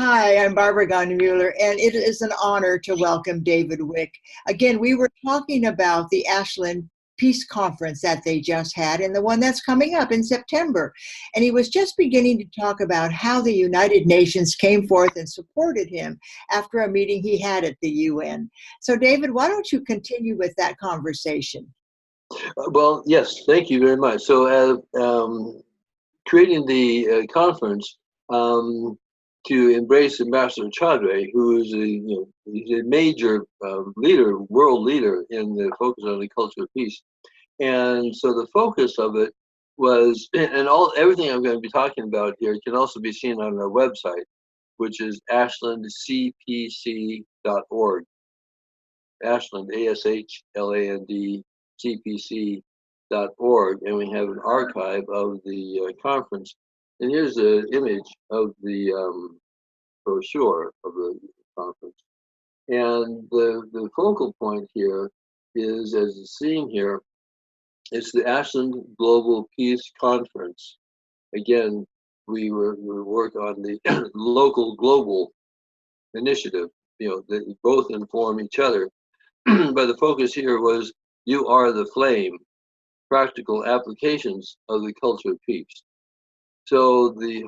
Hi, I'm Barbara Gardner-Mueller, and it is an honor to welcome David Wick. Again, we were talking about the Ashland Peace Conference that they just had and the one that's coming up in September. And he was just beginning to talk about how the United Nations came forth and supported him after a meeting he had at the UN. So, David, why don't you continue with that conversation? Well, yes, thank you very much. So, creating the conference to embrace Ambassador Chaudhry, who is he's a major leader, world leader in the focus on the culture of peace. And so the focus of it was, and everything I'm going to be talking about here can also be seen on our website, which is ashlandcpc.org. Ashland, ASHLAND, CPC.org, and we have an archive of the conference. And here's an image of the brochure of the conference. And the focal point here is, as it's seen here, it's the Ashland Global Peace Conference. Again, we work on the local global initiative, they both inform each other. But the focus here was, you are the flame, practical applications of the culture of peace. So the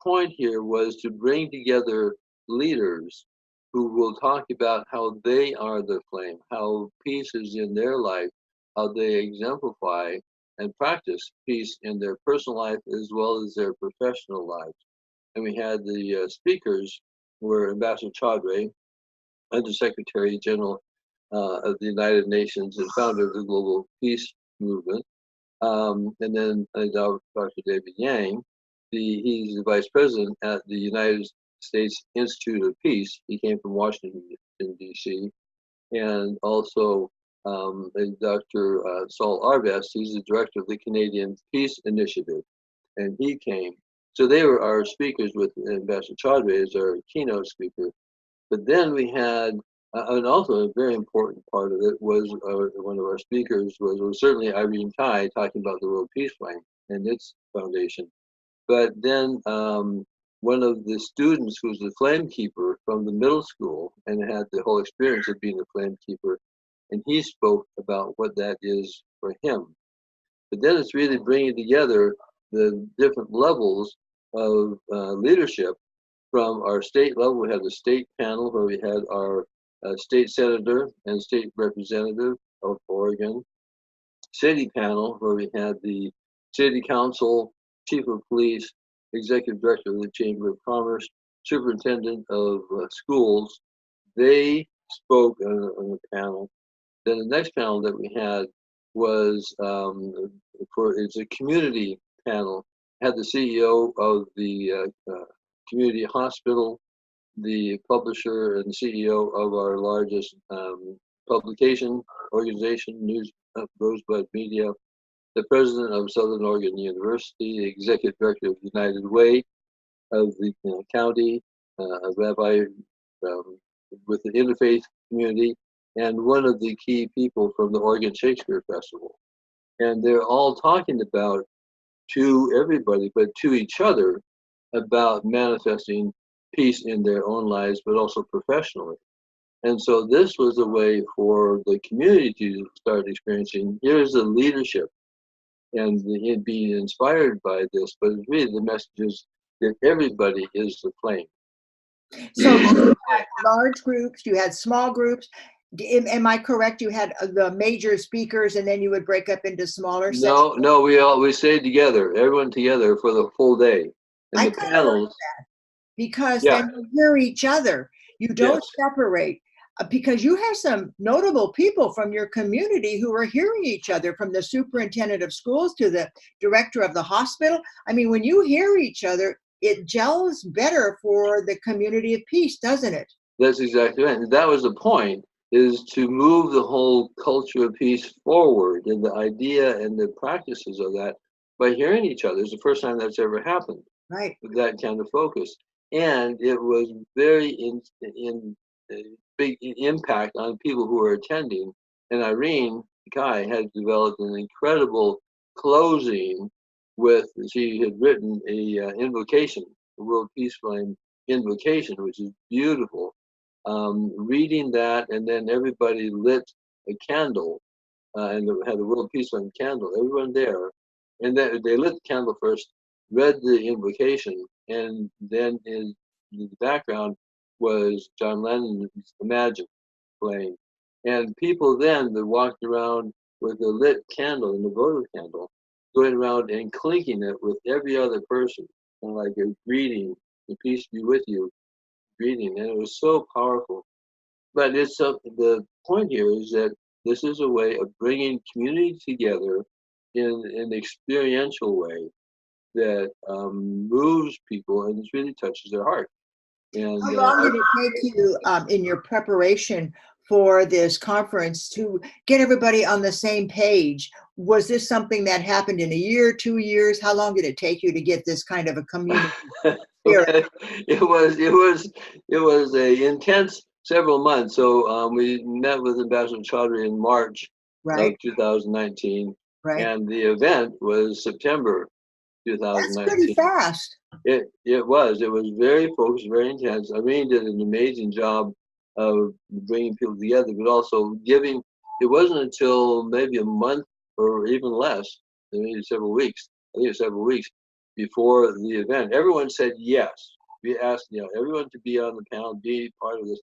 point here was to bring together leaders who will talk about how they are the flame, how peace is in their life, how they exemplify and practice peace in their personal life as well as their professional lives. And we had the speakers were Ambassador Chaudhry, Under Secretary General of the United Nations and founder of the Global Peace Movement. And then Dr. David Yang, he's the vice president at the United States Institute of Peace. He came from Washington, D.C. And also Dr. Saul Arvest, he's the director of the Canadian Peace Initiative. And he came. So they were our speakers, with Ambassador Chaudhry as our keynote speaker. But then we had, and also a very important part of it was, one of our speakers was certainly Irene Kai, talking about the World Peace Flame and its foundation. But then one of the students who was the flame keeper from the middle school and had the whole experience of being a flame keeper, and he spoke about what that is for him. But then it's really bringing together the different levels of leadership. From our state level, we had the state panel where we had our state senator and state representative of Oregon. City panel where we had the city council, chief of police, executive director of the Chamber of Commerce, superintendent of schools. They spoke on the panel. Then the next panel that we had was it's a community panel. Had the CEO of the community hospital, the publisher and CEO of our largest publication organization, News Rosebud Media, the president of Southern Oregon University, the executive director of United Way of the county, a rabbi with the interfaith community, and one of the key people from the Oregon Shakespeare Festival. And they're all talking about, to everybody, but to each other, about manifesting peace in their own lives, but also professionally. And so this was a way for the community to start experiencing, here's the leadership, and being inspired by this, but really the message is that everybody is the flame. So you had large groups, you had small groups. Am I correct? You had the major speakers, and then you would break up into smaller sections? No, we stayed together, everyone together for the full day. And I the kind of like panels, that, because yeah, then you hear each other. You don't separate, because you have some notable people from your community who are hearing each other, from the superintendent of schools to the director of the hospital. I mean, when you hear each other, it gels better for the community of peace, doesn't it? That's exactly right. And that was the point, is to move the whole culture of peace forward, and the idea and the practices of that by hearing each other. It's the first time that's ever happened. Right. With that kind of focus. And it was very in big impact on people who were attending. And Irene Kai had developed an incredible closing with, she had written a invocation, the World Peace Flame invocation, which is beautiful. Reading that, and then everybody lit a candle, and they had a World Peace Fund candle. Everyone there, and then they lit the candle first, read the invocation, and then in the background was John Lennon's Imagine playing, and people then that walked around with a lit candle, and the votive candle, going around and clinking it with every other person, kind of like a greeting, the peace be with you, greeting, and it was so powerful. But the point here is that this is a way of bringing community together in an experiential way that moves people and it really touches their heart. And how long did it take you in your preparation for this conference to get everybody on the same page? Was this something that happened in a year, 2 years? How long did it take you to get this kind of a community spirit? it was a intense several months. So we met with Ambassador Chaudhry in March Right, of 2019, right. and the event was September That's pretty 2019. fast. It was very focused, very intense. Irene did an amazing job of bringing people together, but also giving. It wasn't until maybe a month or even less, maybe several weeks. I think it was several weeks before the event. Everyone said yes. We asked, everyone to be on the panel, be part of this.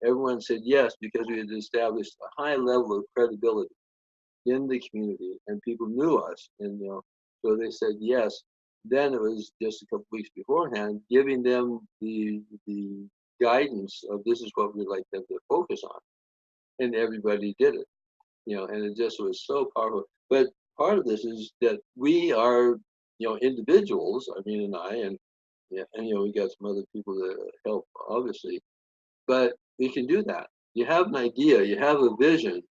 Everyone said yes because we had established a high level of credibility in the community, and people knew us, and so they said yes. Then it was just a couple weeks beforehand, giving them the guidance of this is what we'd like them to focus on, and everybody did it, and it just was so powerful. But part of this is that we are, individuals, Irene and I, and we got some other people that help, obviously, but we can do that. You have an idea, you have a vision,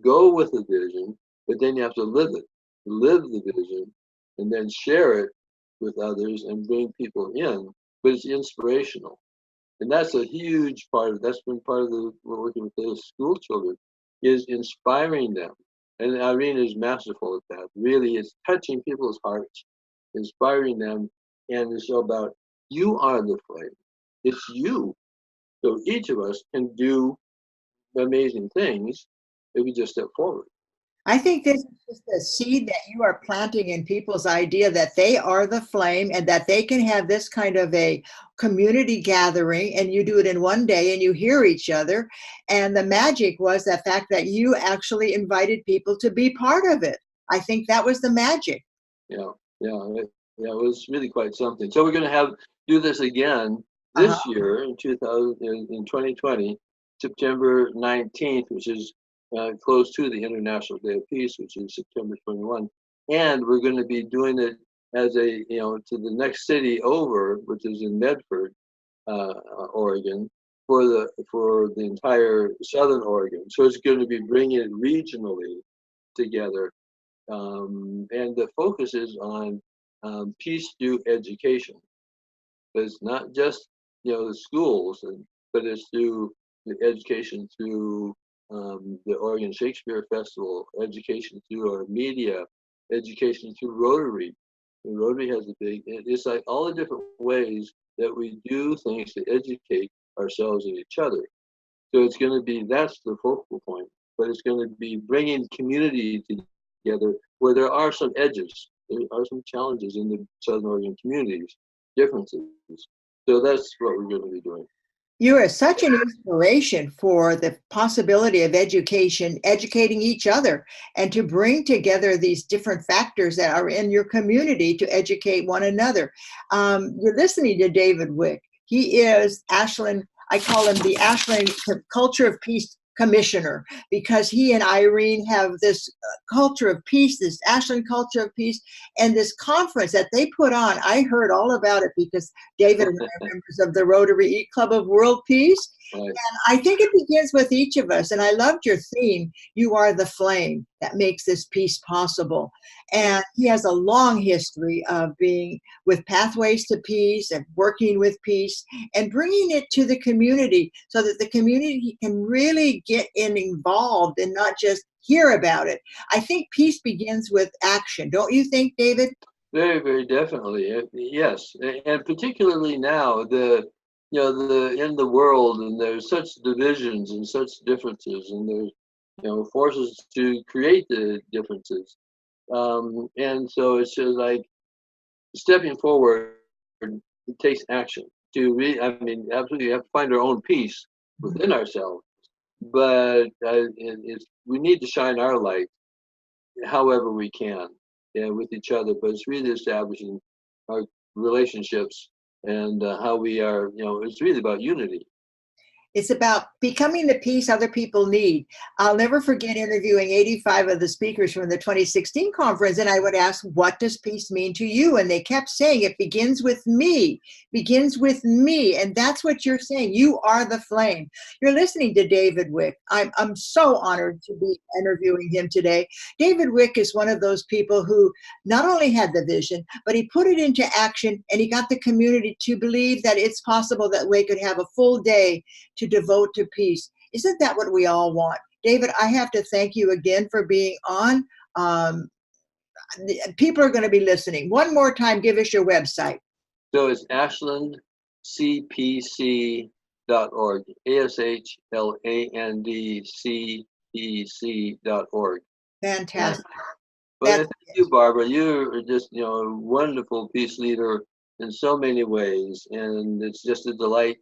go with the vision, but then you have to live it, live the vision, and then share it with others and bring people in. But it's inspirational, and that's a huge part of. That's been part of we're working with the school children, is inspiring them. And Irene is masterful at that. Really, it's touching people's hearts, inspiring them, and it's all about you are the flame. It's you. So each of us can do amazing things if we just step forward. I think this is just a seed that you are planting in people's idea that they are the flame and that they can have this kind of a community gathering, and you do it in one day and you hear each other. And the magic was the fact that you actually invited people to be part of it. I think that was the magic. Yeah, it was really quite something. So we're going to do this again Uh-huh. this year in 2020, September 19th, which is close to the International Day of Peace, which is September 21. And we're going to be doing it as to the next city over, which is in Medford, Oregon, for the entire Southern Oregon. So it's going to be bringing it regionally together. And the focus is on peace through education. But it's not just the schools, but it's through the education through the Oregon Shakespeare Festival, education through our media, education through Rotary. And Rotary has it's like all the different ways that we do things to educate ourselves and each other. So it's going to be, that's the focal point, but it's going to be bringing community together where there are some edges, there are some challenges in the Southern Oregon communities, differences. So that's what we're going to be doing. You are such an inspiration for the possibility of education, educating each other, and to bring together these different factors that are in your community to educate one another. You're listening to David Wick. He is Ashland, I call him the Ashland Culture of Peace Commissioner, because he and Irene have this culture of peace, this Ashland culture of peace, and this conference that they put on. I heard all about it because David and I are members of the Rotary Club of World Peace. Right. And I think it begins with each of us. And I loved your theme. You are the flame that makes this peace possible. And he has a long history of being with Pathways to Peace and working with peace and bringing it to the community so that the community can really get involved and not just hear about it. I think peace begins with action. Don't you think, David? Very, very definitely. Yes, and particularly now, in the world, and there's such divisions and such differences, and there's forces to create the differences, and so it's just like stepping forward. It takes action to I mean, absolutely, you have to find our own peace within ourselves, but we need to shine our light however we can, yeah, with each other. But it's really establishing our relationships and how we are. It's really about unity. It's about becoming the peace other people need. I'll never forget interviewing 85 of the speakers from the 2016 conference, and I would ask, what does peace mean to you? And they kept saying, it begins with me, begins with me. And that's what you're saying. You are the flame. You're listening to David Wick. I'm so honored to be interviewing him today. David Wick is one of those people who not only had the vision, but he put it into action, and he got the community to believe that it's possible that we could have a full day to devote to peace. Isn't that what we all want? David, I have to thank you again for being on. People are going to be listening. One more time, give us your website. So it's ashlandcpc.org, ashlandcpc.org. Fantastic. But thank you, Barbara. You're just a wonderful peace leader in so many ways, and it's just a delight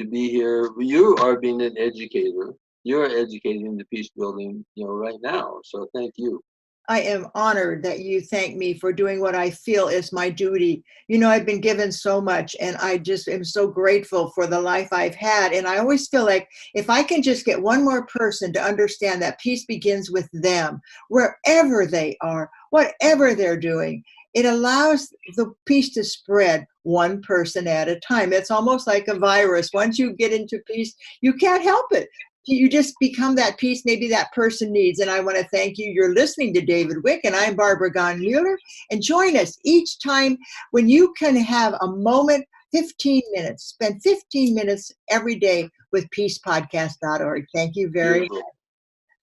to be here. You are being an educator. You're educating the peace building, right now. So thank you. I am honored that you thank me for doing what I feel is my duty. I've been given so much, and I just am so grateful for the life I've had. And I always feel like if I can just get one more person to understand that peace begins with them, wherever they are, whatever they're doing, it allows the peace to spread one person at a time. It's almost like a virus. Once you get into peace, you can't help it. You just become that peace maybe that person needs. And I want to thank you. You're listening to David Wick, and I'm Barbara Gahn-Mueller. And join us each time when you can have a moment, 15 minutes. Spend 15 minutes every day with peacepodcast.org. Thank you very much.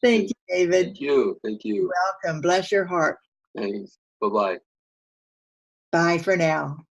Thank you, David. Thank you. Thank you. You're welcome. Bless your heart. Thanks. Bye-bye. Bye for now.